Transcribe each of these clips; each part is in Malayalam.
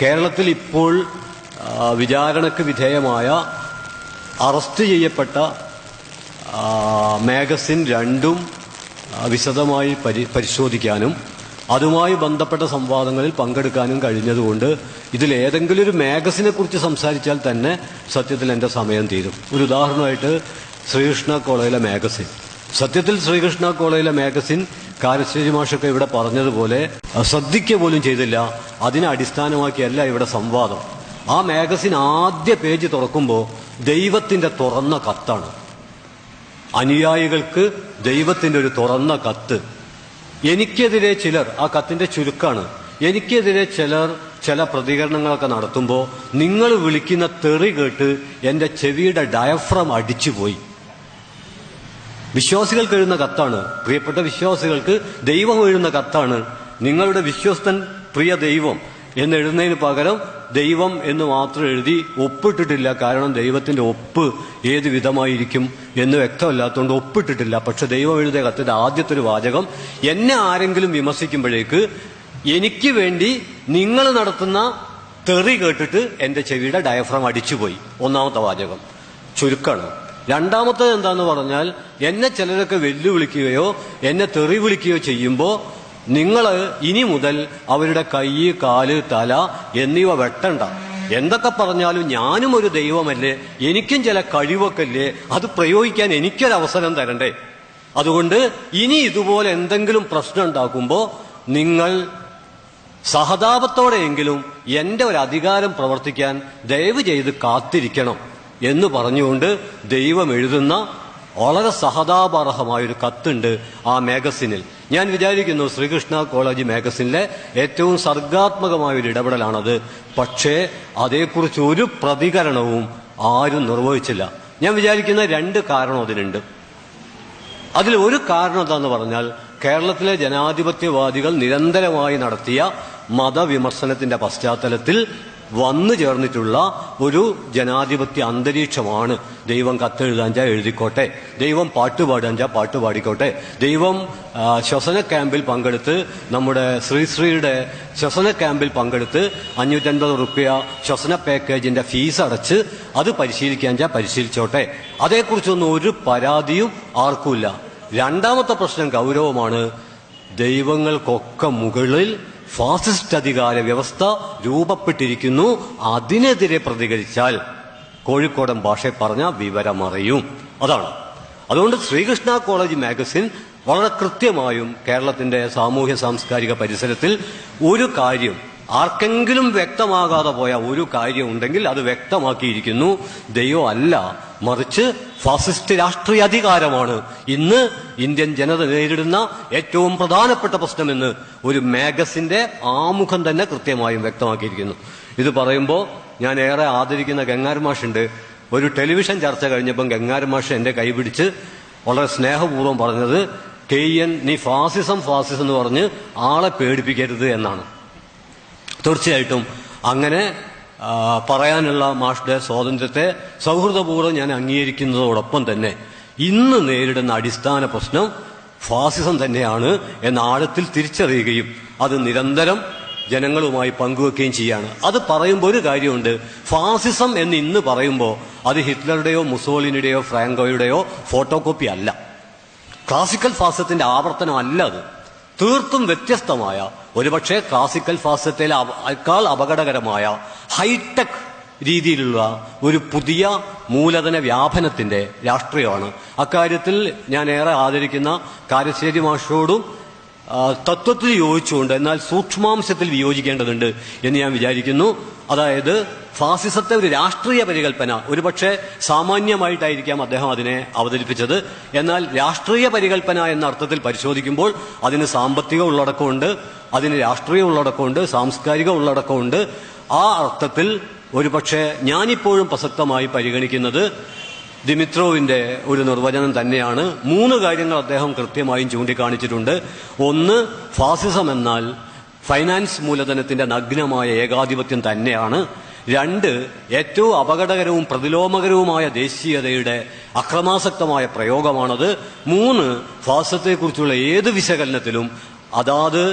കേരളത്തിൽ ഇപ്പോൾ വിചാരണയ്ക്ക് വിധേയമായ അറസ്റ്റ് ചെയ്യപ്പെട്ട മാഗസിൻ രണ്ടും വിശദമായി പരിശോധിക്കാനും അതുമായി ബന്ധപ്പെട്ട സംവാദങ്ങളിൽ പങ്കെടുക്കാനും കഴിഞ്ഞതുകൊണ്ട് ഇതിലേതെങ്കിലും ഒരു മാഗസിനെ കുറിച്ച് സംസാരിച്ചാൽ തന്നെ സത്യത്തിൽ എൻ്റെ സമയം തീരും. ഒരു ഉദാഹരണമായിട്ട് ശ്രീകൃഷ്ണ കോളേജിലെ മാഗസിൻ. സത്യത്തിൽ ശ്രീകൃഷ്ണ കോളേജിലെ മാഗസിൻ കാരശ്ശേരി മാഷൊക്കെ ഇവിടെ പറഞ്ഞതുപോലെ ശ്രദ്ധിക്കുക പോലും ചെയ്തില്ല. അതിനെ അടിസ്ഥാനമാക്കിയല്ല ഇവിടെ സംവാദം. ആ മാഗസിൻ ആദ്യ പേജ് തുറക്കുമ്പോൾ ദൈവത്തിന്റെ തുറന്ന കത്താണ്. അനുയായികൾക്ക് ദൈവത്തിന്റെ ഒരു തുറന്ന കത്ത്. എനിക്കെതിരെ ചിലർ, ആ കത്തിന്റെ ചുരുക്കാണ്, എനിക്കെതിരെ ചില പ്രതികരണങ്ങളൊക്കെ നടത്തുമ്പോൾ നിങ്ങൾ വിളിക്കുന്ന തെറി കേട്ട് എന്റെ ചെവിയുടെ ഡയഫ്രം അടിച്ചുപോയി. വിശ്വാസികൾക്ക് എഴുതുന്ന കത്താണ്, പ്രിയപ്പെട്ട വിശ്വാസികൾക്ക് ദൈവം എഴുതുന്ന കത്താണ്. നിങ്ങളുടെ വിശ്വസ്തൻ പ്രിയ ദൈവം എന്നെഴുതുന്നതിന് പകരം ദൈവം എന്ന് മാത്രം എഴുതി ഒപ്പിട്ടിട്ടില്ല. കാരണം ദൈവത്തിന്റെ ഒപ്പ് ഏത് വിധമായിരിക്കും എന്ന് വ്യക്തമല്ലാത്തതുകൊണ്ട് ഒപ്പിട്ടിട്ടില്ല. പക്ഷെ ദൈവം എഴുതിയ കത്തിന്റെ ആദ്യത്തെ ഒരു വാചകം, എന്നെ ആരെങ്കിലും വിമർശിക്കുമ്പോഴേക്ക് എനിക്ക് വേണ്ടി നിങ്ങൾ നടത്തുന്ന തെറി കേട്ടിട്ട് എന്റെ ചെവിയുടെ ഡയഫ്രം അടിച്ചുപോയി. ഒന്നാമത്തെ വാചകം ചുരുക്കാണ്. രണ്ടാമത്തത് എന്താന്ന് പറഞ്ഞാൽ, എന്നെ ചിലരൊക്കെ വെല്ലുവിളിക്കുകയോ എന്നെ തെറി വിളിക്കുകയോ ചെയ്യുമ്പോൾ നിങ്ങൾ ഇനി മുതൽ അവരുടെ കൈ, കാല്, തല എന്നിവ വെട്ടണ്ട. എന്തൊക്കെ പറഞ്ഞാലും ഞാനും ഒരു ദൈവമല്ലേ, എനിക്കും ചില കഴിവൊക്കെ അല്ലേ, അത് പ്രയോഗിക്കാൻ എനിക്കൊരവസരം തരണ്ടേ. അതുകൊണ്ട് ഇനി ഇതുപോലെ എന്തെങ്കിലും പ്രശ്നം ഉണ്ടാക്കുമ്പോൾ നിങ്ങൾ സഹതാപത്തോടെയെങ്കിലും എന്റെ ഒരു അധികാരം പ്രവർത്തിക്കാൻ ദയവ് ചെയ്ത് കാത്തിരിക്കണം എന്ന് പറഞ്ഞുകൊണ്ട് ദൈവം എഴുതുന്ന വളരെ സഹതാപാർഹമായൊരു കത്തുണ്ട് ആ മാഗസിനിൽ. ഞാൻ വിചാരിക്കുന്നു ശ്രീകൃഷ്ണ കോളേജ് മാഗസിനിലെ ഏറ്റവും സർഗാത്മകമായൊരു ഇടപെടലാണത്. പക്ഷേ അതേക്കുറിച്ച് ഒരു പ്രതികരണവും ആരും നിർവഹിച്ചില്ല. ഞാൻ വിചാരിക്കുന്ന രണ്ട് കാരണം അതിനുണ്ട്. അതിൽ ഒരു കാരണം എന്താന്ന് പറഞ്ഞാൽ, കേരളത്തിലെ ജനാധിപത്യവാദികൾ നിരന്തരമായി നടത്തിയ മതവിമർശനത്തിന്റെ പശ്ചാത്തലത്തിൽ വന്നു ചേർന്നിട്ടുള്ള ഒരു ജനാധിപത്യ അന്തരീക്ഷമാണ്. ദൈവം കത്തെഴുതാഞ്ചാ എഴുതിക്കോട്ടെ, ദൈവം പാട്ടുപാടാഞ്ചാ പാട്ട് പാടിക്കോട്ടെ, ദൈവം ശ്വസന ക്യാമ്പിൽ പങ്കെടുത്ത്, നമ്മുടെ ശ്രീയുടെ ശ്വസന ക്യാമ്പിൽ പങ്കെടുത്ത് 550 റുപ്യ ശ്വസന പാക്കേജിന്റെ ഫീസ് അടച്ച് അത് പരിശീലിക്കാഞ്ചാ പരിശീലിച്ചോട്ടെ. അതേക്കുറിച്ചൊന്നും ഒരു പരാതിയും ആർക്കുമില്ല. രണ്ടാമത്തെ പ്രശ്നം ഗൗരവമാണ്. ദൈവങ്ങൾക്കൊക്കെ മുകളിൽ ഫാസിസ്റ്റ് അധികാര വ്യവസ്ഥ രൂപപ്പെട്ടിരിക്കുന്നു. അതിനെതിരെ പ്രതികരിച്ചാൽ കോഴിക്കോടൻ ഭാഷയിൽ പറഞ്ഞ വിവരമറിയും. അതാണ്. അതുകൊണ്ട് ശ്രീകൃഷ്ണ കോളേജ് മാഗസിൻ വളരെ കൃത്യമായും കേരളത്തിന്റെ സാമൂഹ്യ സാംസ്കാരിക പരിസരത്തിൽ ഒരു കാര്യം, ആർക്കെങ്കിലും വ്യക്തമാകാതെ പോയ ഒരു കാര്യം ഉണ്ടെങ്കിൽ അത് വ്യക്തമാക്കിയിരിക്കുന്നു. ദൈവം അല്ല, മറിച്ച് ഫാസിസ്റ്റ് രാഷ്ട്രീയ അധികാരമാണ് ഇന്ന് ഇന്ത്യൻ ജനത നേരിടുന്ന ഏറ്റവും പ്രധാനപ്പെട്ട പ്രശ്നമെന്ന് ഒരു മാഗസിന്റെ ആമുഖം തന്നെ കൃത്യമായും വ്യക്തമാക്കിയിരിക്കുന്നു. ഇത് പറയുമ്പോൾ ഞാൻ ഏറെ ആദരിക്കുന്ന ഗംഗാരൻ മാഷുണ്ട്. ഒരു ടെലിവിഷൻ ചർച്ച കഴിഞ്ഞപ്പം ഗംഗാരൻ മാഷ് എന്റെ കൈപിടിച്ച് വളരെ സ്നേഹപൂർവ്വം പറഞ്ഞത്, KN നീ ഫാസിസം എന്ന് പറഞ്ഞ് ആളെ പേടിപ്പിക്കരുത് എന്നാണ്. തീർച്ചയായിട്ടും അങ്ങനെ പറയാനുള്ള മാഷ്ടെ സ്വാതന്ത്ര്യത്തെ സൗഹൃദപൂർവ്വം ഞാൻ അംഗീകരിക്കുന്നതോടൊപ്പം തന്നെ ഇന്ന് നേരിടുന്ന അടിസ്ഥാന പ്രശ്നം ഫാസിസം തന്നെയാണ് എന്ന ആഴത്തിൽ തിരിച്ചറിയുകയും അത് നിരന്തരം ജനങ്ങളുമായി പങ്കുവെക്കുകയും ചെയ്യാണ്. അത് പറയുമ്പോൾ ഒരു കാര്യമുണ്ട്, ഫാസിസം എന്ന് ഇന്ന് പറയുമ്പോൾ അത് ഹിറ്റ്ലറുടെയോ മുസോളിനിയുടെയോ ഫ്രാങ്കോയുടെയോ ഫോട്ടോ കോപ്പി അല്ല. ക്ലാസിക്കൽ ഫാസിസത്തിന്റെ ആവർത്തനം അല്ല അത്. തീർത്തും വ്യത്യസ്തമായ, ഒരുപക്ഷെ ക്ലാസിക്കൽ ഫാസിസത്തേക്കാൾ അപകടകരമായ ഹൈടെക് രീതിയിലുള്ള ഒരു പുതിയ മൂലധന വ്യാപനത്തിന്റെ രാഷ്ട്രീയമാണ്. അക്കാര്യത്തിൽ ഞാൻ ഏറെ ആദരിക്കുന്ന കാരശ്ശേരി മാഷോടും തത്വത്തിൽ യോജിച്ചുകൊണ്ട് എന്നാൽ സൂക്ഷ്മാംശത്തിൽ വിയോജിക്കേണ്ടതുണ്ട് എന്ന് ഞാൻ വിചാരിക്കുന്നു. അതായത് ഫാസിസത്തെ ഒരു രാഷ്ട്രീയ പരികല്പന, ഒരുപക്ഷെ സാമാന്യമായിട്ടായിരിക്കാം അദ്ദേഹം അതിനെ അവതരിപ്പിച്ചത്. എന്നാൽ രാഷ്ട്രീയ പരികല്പന എന്ന അർത്ഥത്തിൽ പരിശോധിക്കുമ്പോൾ അതിന് സാമ്പത്തിക ഉള്ളടക്കമുണ്ട്, അതിന് രാഷ്ട്രീയ ഉള്ളടക്കമുണ്ട്, സാംസ്കാരിക ഉള്ളടക്കമുണ്ട്. ആ അർത്ഥത്തിൽ ഒരുപക്ഷെ ഞാനിപ്പോഴും പ്രസക്തമായി പരിഗണിക്കുന്നത് ദിമിത്രോവിന്റെ ഒരു നിർവചനം തന്നെയാണ്. 3 കാര്യങ്ങൾ അദ്ദേഹം കൃത്യമായും ചൂണ്ടിക്കാണിച്ചിട്ടുണ്ട്. ഒന്ന്, ഫാസിസം എന്നാൽ ഫൈനാൻസ് മൂലധനത്തിന്റെ നഗ്നമായ ഏകാധിപത്യം തന്നെയാണ്. 2, ഏറ്റവും അപകടകരവും പ്രതിലോമകരവുമായ ദേശീയതയുടെ അക്രമാസക്തമായ പ്രയോഗമാണത്. 3, ഫാസിസത്തെക്കുറിച്ചുള്ള ഏത് വിശകലനത്തിലും അതാത്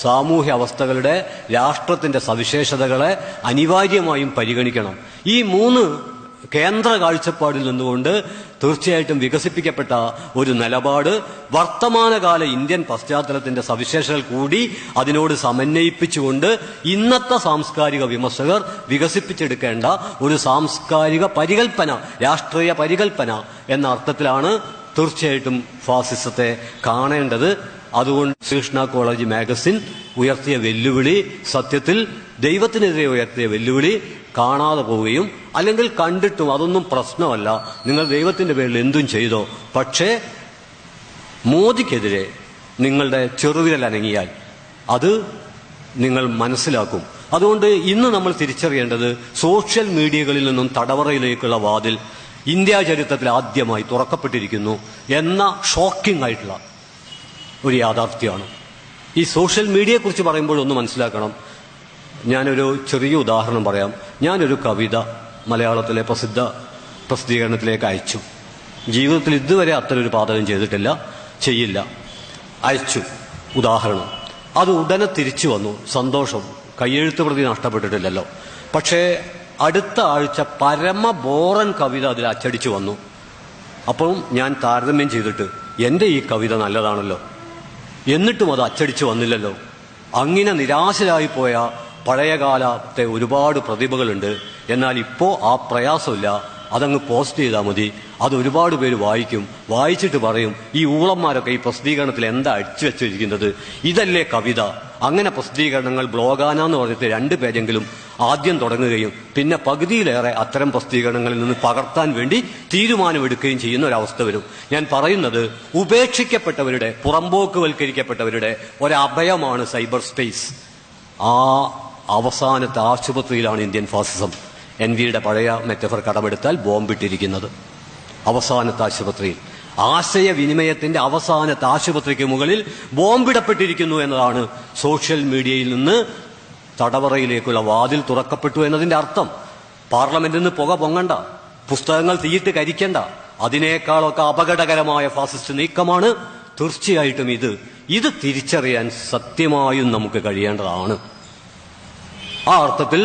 സാമൂഹ്യ അവസ്ഥകളുടെ, രാഷ്ട്രത്തിന്റെ സവിശേഷതകളെ അനിവാര്യമായും പരിഗണിക്കണം. ഈ 3 കേന്ദ്ര കാഴ്ചപ്പാടിൽ നിന്നുകൊണ്ട് തീർച്ചയായിട്ടും വികസിപ്പിക്കപ്പെട്ട ഒരു നിലപാട് വർത്തമാനകാല ഇന്ത്യൻ പശ്ചാത്തലത്തിന്റെ സവിശേഷതകൾ കൂടി അതിനോട് സമന്വയിപ്പിച്ചുകൊണ്ട് ഇന്നത്തെ സാംസ്കാരിക വിമർശകർ വികസിപ്പിച്ചെടുക്കേണ്ട ഒരു സാംസ്കാരിക പരികൽപ്പന, രാഷ്ട്രീയ പരികൽപ്പന എന്ന അർത്ഥത്തിലാണ് തീർച്ചയായിട്ടും ഫാസിസത്തെ കാണേണ്ടത്. അതുകൊണ്ട് ശ്രീകൃഷ്ണ കോളേജ് മാഗസിൻ ഉയർത്തിയ വെല്ലുവിളി സത്യത്തിൽ ദൈവത്തിനെതിരെ ഉയർത്തിയ വെല്ലുവിളി കാണാതെ പോവുകയും, അല്ലെങ്കിൽ കണ്ടിട്ടും അതൊന്നും പ്രശ്നമല്ല, നിങ്ങൾ ദൈവത്തിന്റെ പേരിൽ എന്തും ചെയ്തോ, പക്ഷേ മോദിക്കെതിരെ നിങ്ങളുടെ ചെറുവിരൽ അനങ്ങിയാൽ അത് നിങ്ങൾ മനസ്സിലാക്കും. അതുകൊണ്ട് ഇന്ന് നമ്മൾ തിരിച്ചറിയേണ്ടത് സോഷ്യൽ മീഡിയകളിൽ നിന്നും തടവറയിലേക്കുള്ള വാതിൽ ഇന്ത്യാ ചരിത്രത്തിൽ ആദ്യമായി തുറക്കപ്പെട്ടിരിക്കുന്നു എന്ന ഷോക്കിംഗ് ആയിട്ടുള്ള ഒരു യാഥാർത്ഥ്യമാണ്. ഈ സോഷ്യൽ മീഡിയയെക്കുറിച്ച് പറയുമ്പോൾ ഒന്ന് മനസ്സിലാക്കണം. ഞാനൊരു ചെറിയ ഉദാഹരണം പറയാം. ഞാനൊരു കവിത മലയാളത്തിലെ പ്രസിദ്ധ പ്രസിദ്ധീകരണത്തിലേക്ക് അയച്ചു. ജീവിതത്തിൽ ഇതുവരെ അത്തരൊരു പാതകം ചെയ്തിട്ടില്ല, ചെയ്യില്ല. അയച്ചു, ഉദാഹരണം. അത് ഉടനെ തിരിച്ചു വന്നു. സന്തോഷം, കയ്യെഴുത്ത് പ്രതി നഷ്ടപ്പെട്ടിട്ടില്ലല്ലോ. പക്ഷേ അടുത്ത ആഴ്ച പരമ ബോറൻ കവിത അതിൽ അച്ചടിച്ചു വന്നു. അപ്പം ഞാൻ താരതമ്യം ചെയ്തിട്ട് എൻ്റെ ഈ കവിത നല്ലതാണല്ലോ, എന്നിട്ടും അത് അച്ചടിച്ചു വന്നില്ലല്ലോ. അങ്ങനെ നിരാശരായി പോയ പഴയകാലത്തെ ഒരുപാട് പ്രതിഭകളുണ്ട്. എന്നാൽ ഇപ്പോൾ ആ പ്രയാസമില്ല. അതങ്ങ് പോസ്റ്റ് ചെയ്താൽ മതി, അത് ഒരുപാട് പേര് വായിക്കും. വായിച്ചിട്ട് പറയും, ഈ ഊളന്മാരൊക്കെ ഈ പ്രസിദ്ധീകരണത്തിൽ എന്താ അടിച്ചു വെച്ചിരിക്കുന്നത്, ഇതല്ലേ കവിത. അങ്ങനെ പ്രസിദ്ധീകരണങ്ങൾ ബ്ലോഗാന എന്ന് പറഞ്ഞിട്ട് 2 പേജെങ്കിലും ആദ്യം തുടങ്ങുകയും പിന്നെ പകുതിയിലേറെ അത്തരം പ്രസിദ്ധീകരണങ്ങളിൽ നിന്ന് പകർത്താൻ വേണ്ടി തീരുമാനമെടുക്കുകയും ചെയ്യുന്ന ഒരവസ്ഥ വരും. ഞാൻ പറയുന്നത്, ഉപേക്ഷിക്കപ്പെട്ടവരുടെ, പുറമ്പോക്കുവൽക്കരിക്കപ്പെട്ടവരുടെ ഒരഭയമാണ് സൈബർ സ്പേസ്. ആ അവസാനത്തെ ആശുപത്രിയിലാണ് ഇന്ത്യൻ ഫാസിസം. NVയുടെ പഴയ മെറ്റഫർ കടമെടുത്താൽ ബോംബിട്ടിരിക്കുന്നത് അവസാനത്തെ ആശുപത്രിയിൽ. ആശയവിനിമയത്തിന്റെ അവസാനത്തെ ആശുപത്രിക്ക് മുകളിൽ ബോംബിടപ്പെട്ടിരിക്കുന്നു എന്നതാണ് സോഷ്യൽ മീഡിയയിൽ നിന്ന് തടവറയിലേക്കുള്ള വാതിൽ തുറക്കപ്പെട്ടു എന്നതിന്റെ അർത്ഥം. പാർലമെന്റിൽ നിന്ന് പുക പൊങ്ങണ്ട, പുസ്തകങ്ങൾ തീയിട്ട് കരിക്കണ്ട. അതിനേക്കാളൊക്കെ അപകടകരമായ ഫാസിസ്റ്റ് നീക്കമാണ് തീർച്ചയായിട്ടും ഇത് തിരിച്ചറിയാൻ സത്യമായും നമുക്ക് കഴിയേണ്ടതാണ്. ആ അർത്ഥത്തിൽ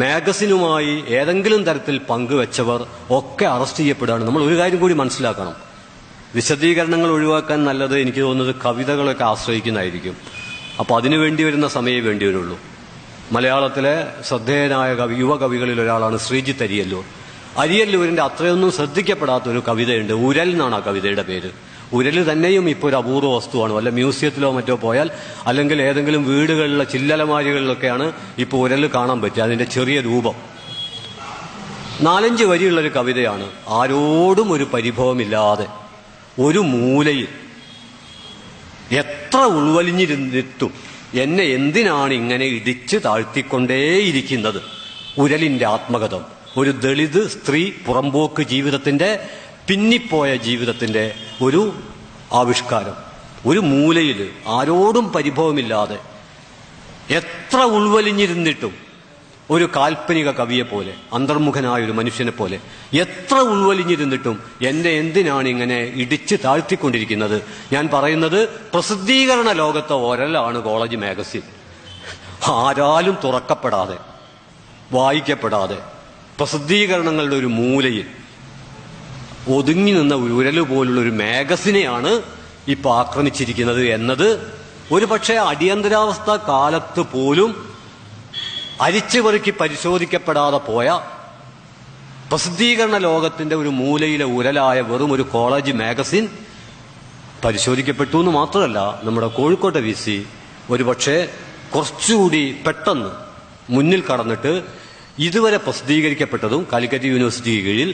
മാഗസിനുമായി ഏതെങ്കിലും തരത്തിൽ പങ്കുവെച്ചവർ ഒക്കെ അറസ്റ്റ് ചെയ്യപ്പെടുകയാണ്. നമ്മൾ ഒരു കാര്യം കൂടി മനസ്സിലാക്കണം. വിശദീകരണങ്ങൾ ഒഴിവാക്കാൻ നല്ലത് എനിക്ക് തോന്നുന്നത് കവിതകളൊക്കെ ആശ്രയിക്കുന്നതായിരിക്കും. അപ്പോൾ അതിനു വേണ്ടി വരുന്ന സമയമേ വേണ്ടി വരുള്ളൂ. മലയാളത്തിലെ ശ്രദ്ധേയനായ യുവകവികളിൽ ഒരാളാണ് ശ്രീജിത്ത് അരിയല്ലൂർ. അരിയല്ലൂരിന്റെ അത്രയൊന്നും ശ്രദ്ധിക്കപ്പെടാത്തൊരു കവിതയുണ്ട്. ഉരൽ എന്നാണ് ആ കവിതയുടെ പേര്. ഉരൽ തന്നെയും ഇപ്പോൾ ഒരു അപൂർവ വസ്തുവാണ്. വല്ല മ്യൂസിയത്തിലോ മറ്റോ പോയാൽ, അല്ലെങ്കിൽ ഏതെങ്കിലും വീടുകളിലെ ചില്ലലമാരികളിലൊക്കെയാണ് ഇപ്പോൾ ഉരൽ കാണാൻ പറ്റുക, അതിന്റെ ചെറിയ രൂപം. 4-5 വരിയുള്ളൊരു കവിതയാണ്. ആരോടും ഒരു പരിഭവമില്ലാതെ ഒരു മൂലയിൽ എത്ര ഉൾവലിഞ്ഞിരുന്നിട്ടും എന്നെ എന്തിനാണ് ഇങ്ങനെ ഇടിച്ച് താഴ്ത്തിക്കൊണ്ടേയിരിക്കുന്നത്. ഉരലിന്റെ ആത്മകഥം. ഒരു ദളിത് സ്ത്രീ പുറമ്പോക്ക് ജീവിതത്തിന്റെ, പിന്നിപ്പോയ ജീവിതത്തിന്റെ ഒരു ആവിഷ്കാരം. ഒരു മൂലയിൽ ആരോടും പരിഭവമില്ലാതെ എത്ര ഉൾവലിഞ്ഞിരുന്നിട്ടും ഒരു കാൽപ്പനിക കവിയെ പോലെ, അന്തർമുഖനായ ഒരു മനുഷ്യനെ പോലെ എത്ര ഉൾവലിഞ്ഞിരുന്നിട്ടും എന്നെ എന്തിനാണ് ഇങ്ങനെ ഇടിച്ച് താഴ്ത്തിക്കൊണ്ടിരിക്കുന്നത്. ഞാൻ പറയുന്നത്, പ്രസിദ്ധീകരണ ലോകത്തെ ഒരലാണ് കോളേജ് മാഗസിൻ. ആരാലും തുറക്കപ്പെടാതെ, വായിക്കപ്പെടാതെ, പ്രസിദ്ധീകരണങ്ങളുടെ ഒരു മൂലയിൽ ഒതുങ്ങി നിന്ന ഉരല് പോലുള്ള ഒരു മാഗസിനെയാണ് ഇപ്പൊ ആക്രമിച്ചിരിക്കുന്നത് എന്നത് ഒരു പക്ഷേ അടിയന്തരാവസ്ഥ കാലത്ത് പോലും അരിച്ചുപെറുക്കി പരിശോധിക്കപ്പെടാതെ പോയ പ്രസിദ്ധീകരണ ലോകത്തിന്റെ ഒരു മൂലയിലെ ഉരലായ വെറും ഒരു കോളേജ് മാഗസിൻ പരിശോധിക്കപ്പെട്ടു എന്ന് മാത്രമല്ല, നമ്മുടെ കോഴിക്കോട്ടെ VC ഒരുപക്ഷെ കുറച്ചുകൂടി പെട്ടെന്ന് മുന്നിൽ കടന്നിട്ട് ഇതുവരെ പ്രസിദ്ധീകരിക്കപ്പെട്ടതും കാലിക്കറ്റ് യൂണിവേഴ്സിറ്റിക്ക് കീഴിൽ